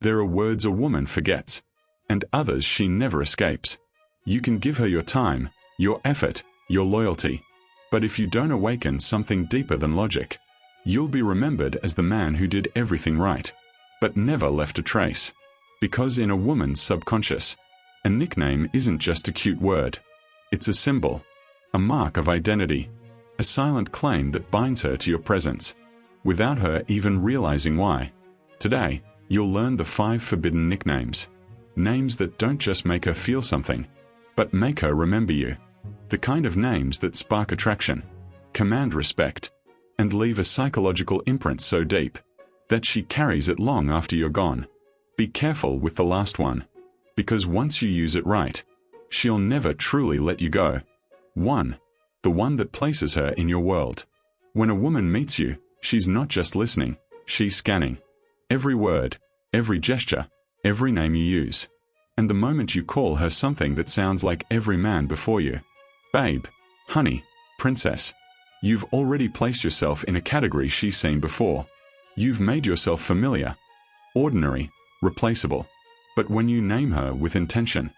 There are words a woman forgets, and others she never escapes. You can give her your time, your effort, your loyalty, but if you don't awaken something deeper than logic, you'll be remembered as the man who did everything right, but never left a trace. Because in a woman's subconscious, a nickname isn't just a cute word. It's a symbol, a mark of identity, a silent claim that binds her to your presence, without her even realizing why. Today, you'll learn the 5 forbidden nicknames. Names that don't just make her feel something, but make her remember you. The kind of names that spark attraction, command respect, and leave a psychological imprint so deep that she carries it long after you're gone. Be careful with the last one, because once you use it right, she'll never truly let you go. 1. The one that places her in your world. When a woman meets you, she's not just listening, she's scanning. Every word, every gesture, every name you use. And the moment you call her something that sounds like every man before you, babe, honey, princess, you've already placed yourself in a category she's seen before. You've made yourself familiar, ordinary, replaceable. But when you name her with intention,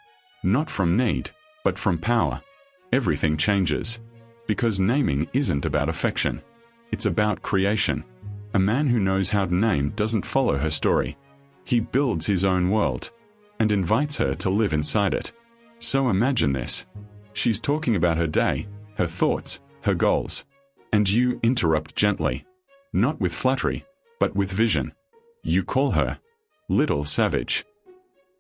not from need, but from power, everything changes. Because naming isn't about affection. It's about creation. A man who knows how to name doesn't follow her story. He builds his own world and invites her to live inside it. So imagine this. She's talking about her day, her thoughts, her goals. And you interrupt gently. Not with flattery, but with vision. You call her Little Savage.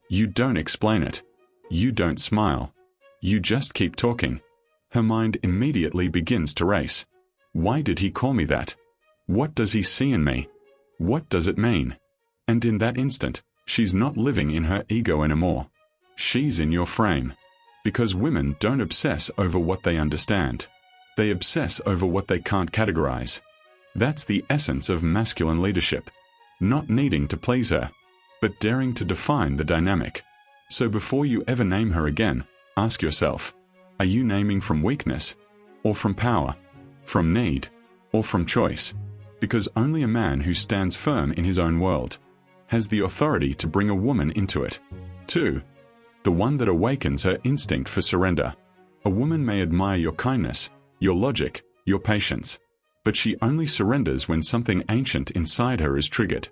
You don't explain it. You don't smile. You just keep talking. Her mind immediately begins to race. Why did he call me that? What does he see in me? What does it mean? And in that instant, she's not living in her ego anymore. She's in your frame. Because women don't obsess over what they understand. They obsess over what they can't categorize. That's the essence of masculine leadership. Not needing to please her, but daring to define the dynamic. So before you ever name her again, ask yourself, are you naming from weakness, or from power, from need, or from choice? Because only a man who stands firm in his own world has the authority to bring a woman into it. 2. The one that awakens her instinct for surrender. A woman may admire your kindness, your logic, your patience, but she only surrenders when something ancient inside her is triggered.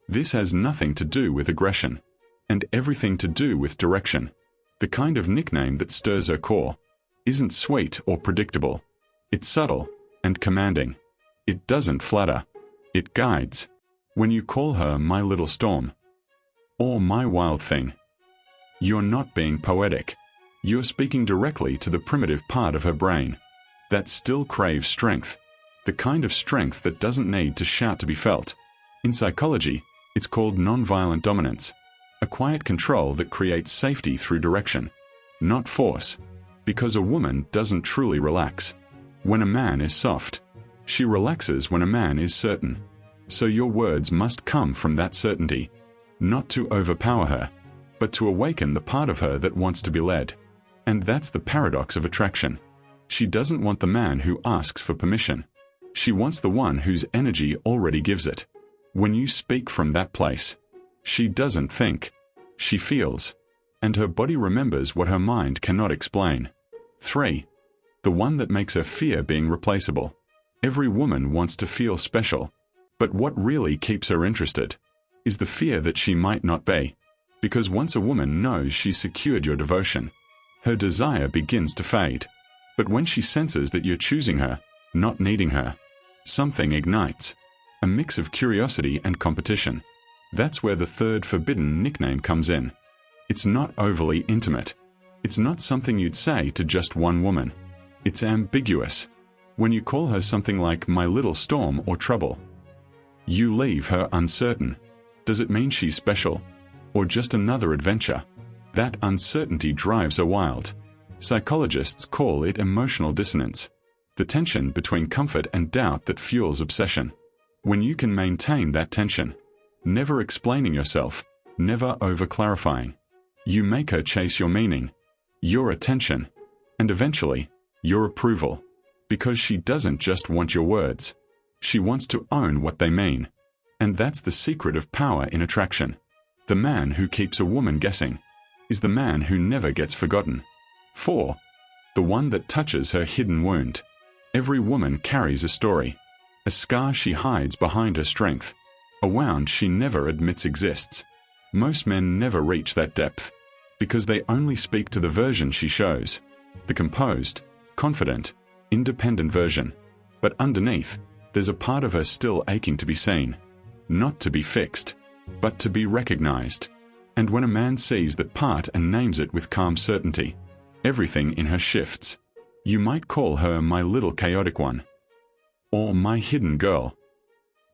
This has nothing to do with aggression, and everything to do with direction. The kind of nickname that stirs her core isn't sweet or predictable. It's subtle and commanding. It doesn't flatter. It guides. When you call her my little storm, or my wild thing, you're not being poetic. You're speaking directly to the primitive part of her brain that still craves strength. The kind of strength that doesn't need to shout to be felt. In psychology, it's called nonviolent dominance, a quiet control that creates safety through direction, not force. Because a woman doesn't truly relax when a man is soft. She relaxes when a man is certain. So your words must come from that certainty, not to overpower her, but to awaken the part of her that wants to be led. And that's the paradox of attraction. She doesn't want the man who asks for permission. She wants the one whose energy already gives it. When you speak from that place, she doesn't think, she feels, and her body remembers what her mind cannot explain. 3. The one that makes her fear being replaceable. Every woman wants to feel special, but what really keeps her interested is the fear that she might not be. Because once a woman knows she's secured your devotion, her desire begins to fade. But when she senses that you're choosing her, not needing her, something ignites. A mix of curiosity and competition. That's where the 3rd forbidden nickname comes in. It's not overly intimate. It's not something you'd say to just one woman. It's ambiguous. When you call her something like my little storm or trouble, you leave her uncertain. Does it mean she's special? Or just another adventure? That uncertainty drives her wild. Psychologists call it emotional dissonance. The tension between comfort and doubt that fuels obsession. When you can maintain that tension, never explaining yourself, never over-clarifying, you make her chase your meaning, your attention, and eventually, your approval. Because she doesn't just want your words. She wants to own what they mean. And that's the secret of power in attraction. The man who keeps a woman guessing is the man who never gets forgotten. 4. The one that touches her hidden wound. Every woman carries a story, a scar she hides behind her strength, a wound she never admits exists. Most men never reach that depth, because they only speak to the version she shows, the composed, confident, independent version. But underneath, there's a part of her still aching to be seen, not to be fixed, but to be recognized. And when a man sees that part and names it with calm certainty, everything in her shifts. You might call her my little chaotic one, or my hidden girl.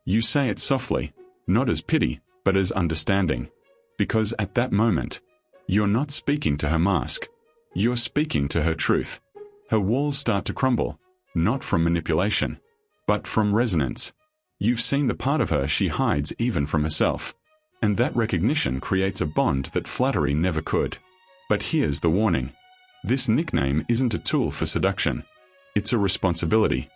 You say it softly, not as pity, but as understanding, because at that moment, you're not speaking to her mask, you're speaking to her truth. Her walls start to crumble, not from manipulation, but from resonance. You've seen the part of her she hides even from herself, and that recognition creates a bond that flattery never could. But here's the warning. This nickname isn't a tool for seduction. It's a responsibility.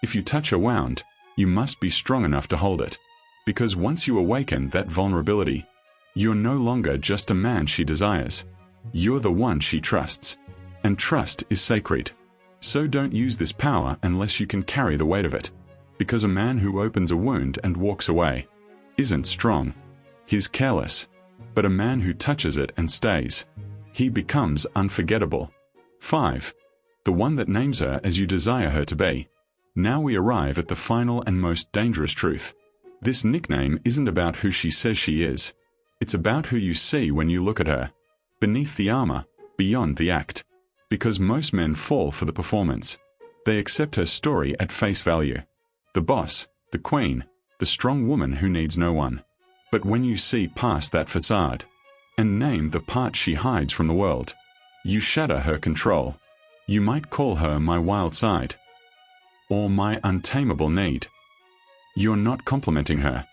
If you touch a wound, you must be strong enough to hold it. Because once you awaken that vulnerability, you're no longer just a man she desires. You're the one she trusts. And trust is sacred. So don't use this power unless you can carry the weight of it. Because a man who opens a wound and walks away isn't strong. He's careless. But a man who touches it and stays, he becomes unforgettable. 5. The one that names her as you desire her to be. Now we arrive at the final and most dangerous truth. This nickname isn't about who she says she is. It's about who you see when you look at her. Beneath the armor, beyond the act. Because most men fall for the performance. They accept her story at face value. The boss, the queen, the strong woman who needs no one. But when you see past that facade, and name the part she hides from the world, you shatter her control. You might call her my wild side, or my untamable need. You're not complimenting her.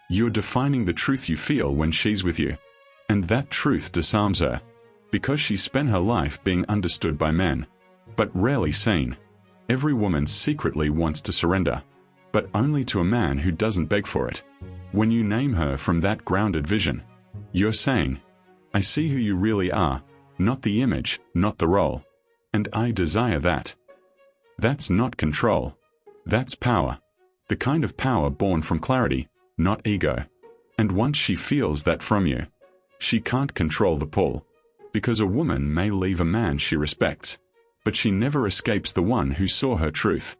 You're defining the truth you feel when she's with you. And that truth disarms her, because she spent her life being understood by men, but rarely seen. Every woman secretly wants to surrender, but only to a man who doesn't beg for it. When you name her from that grounded vision, you're saying, I see who you really are, not the image, not the role. And I desire that. That's not control. That's power. The kind of power born from clarity, not ego. And once she feels that from you, she can't control the pull. Because a woman may leave a man she respects, but she never escapes the one who saw her truth.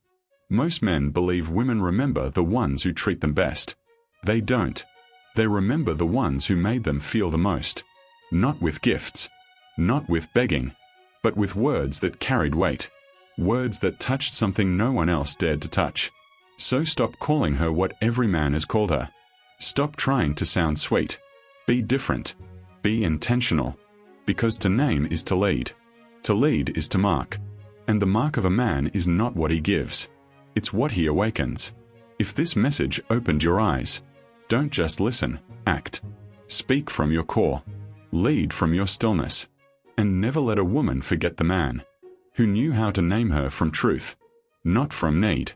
Most men believe women remember the ones who treat them best. They don't. They remember the ones who made them feel the most. Not with gifts, not with begging, but with words that carried weight. Words that touched something no one else dared to touch. So stop calling her what every man has called her. Stop trying to sound sweet. Be different. Be intentional. Because to name is to lead. To lead is to mark. And the mark of a man is not what he gives. It's what he awakens. If this message opened your eyes, don't just listen, act. Speak from your core. Lead from your stillness. And never let a woman forget the man who knew how to name her from truth, not from need.